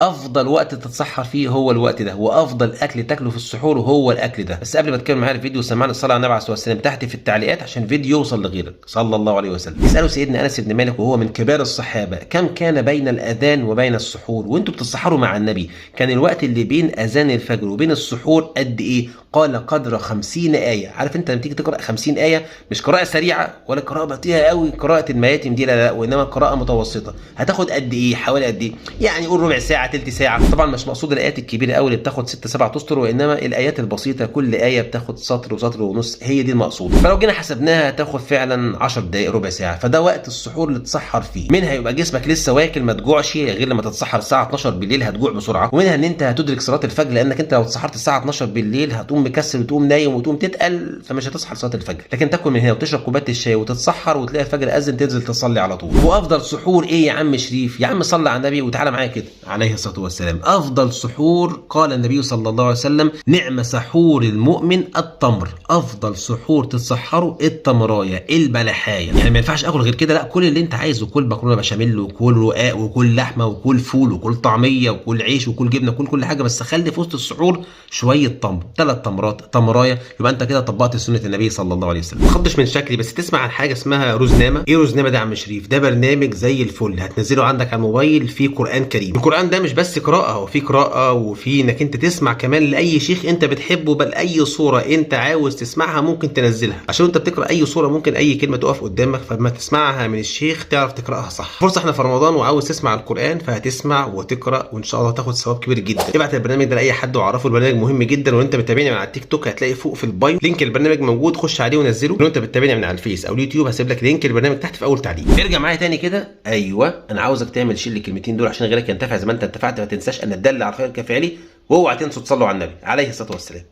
افضل وقت تتسحر فيه هو الوقت ده، وافضل اكل تاكله في السحور هو الاكل ده. بس قبل ما تكمل معايا الفيديو سمعنا الصلاه على النبي عليه الصلاه والسلام تحت في التعليقات عشان الفيديو يوصل لغيرك صلى الله عليه وسلم. يسالوا سيدنا انس بن مالك وهو من كبار الصحابه كم كان بين الاذان وبين السحور وانتوا بتتسحروا مع النبي؟ كان الوقت اللي بين اذان الفجر وبين السحور قد ايه؟ قال قدر 50 ايه. عارف انت لما تيجي تقرا 50 ايه مش قراءه سريعه ولا قراءه بطيئه قوي قراءه المياتم دي، لا وانما قراءه متوسطه. هتاخد قد ايه؟ حوالي قد ايه؟ يعني قول ربع ساعه تلت ساعه. طبعا مش مقصود الايات الكبيره قوي اللي بتاخد 6 7 اسطر، وانما الايات البسيطه كل ايه بتاخد سطر وسطر ونص، هي دي المقصود. فلو جينا حسبناها هتاخد فعلا 10 دقائق ربع ساعه. فده وقت السحور اللي تسحر فيه، منها يبقى جسمك لسه واكل ما تجوعش، غير لما تتسحر الساعه 12 بالليل هتجوع بسرعه، ومنها ان انت هتدرك صلاه الفجر، لانك انت لو اتسحرت الساعه 12 بالليل هتقوم مكسل وتقوم نايم وتقوم تتقل، فمش هتصحى لصلاه الفجر. لكن تاكل من هنا وتشرب كوبايه الشاي وتتسحر وتلاقي الفجر اذن تنزل تصلي على طول. وافضل سحور ايه يا عم شريف؟ يا عم صلي على النبي وتعالى معايا كده عليه الصلاه والسلام. افضل سحور قال النبي صلى الله عليه وسلم: نعم سحور المؤمن التمر. افضل سحور تتسحره التمرايه البلحايه. يعني ما ينفعش اكل غير كده، لا كل اللي انت عايزه، كل مكرونه بشاميل وكل رقاق وكل لحمه وكل فول وكل طعميه وكل عيش وكل جبنه وكل كل حاجه، بس خلي في وسط السحور شويه تمر، 3 تمرات تمرايه، يبقى انت كده طبقت سنه النبي صلى الله عليه وسلم. ما تخضش من شكلي، بس تسمع عن حاجه اسمها روزنامه. ايه روزنامه ده يا عم شريف؟ ده برنامج زي الفل هتنزله عندك على الموبايل فيه قران كريم. القران ده مش بس قراءه، هو فيه قراءه وفي انك انت تسمع كمان لاي شيخ انت بتحبه، بل اي صوره انت عاوز تسمعها ممكن تنزلها، عشان انت بتقرا اي صوره ممكن اي كلمه تقف قدامك، فلما تسمعها من الشيخ تعرف تقراها صح. فرصه احنا في رمضان وعاوز تسمع القران، فهتسمع وتقرا وان شاء الله تاخد ثواب كبير جدا. ابعت البرنامج ده لاي حد وعرفه البرنامج مهم جدا. وانت بتتابعني من على التيك توك هتلاقي فوق في البايو لينك البرنامج موجود، خش عليه ونزله. لو انت بتتابعني من على الفيس او اليوتيوب هسيب لك لينك البرنامج تحت في اول تعليق. ارجع معايا تاني كده. ايوه انا عاوزك تعمل شيل الكلمتين دول عشان غيرك ينتفع زي ما انت انتفعت. ما تنساش ان الدل على الخير كفاعله، واوعى تنسوا تصلوا على النبي عليه الصلاه والسلام.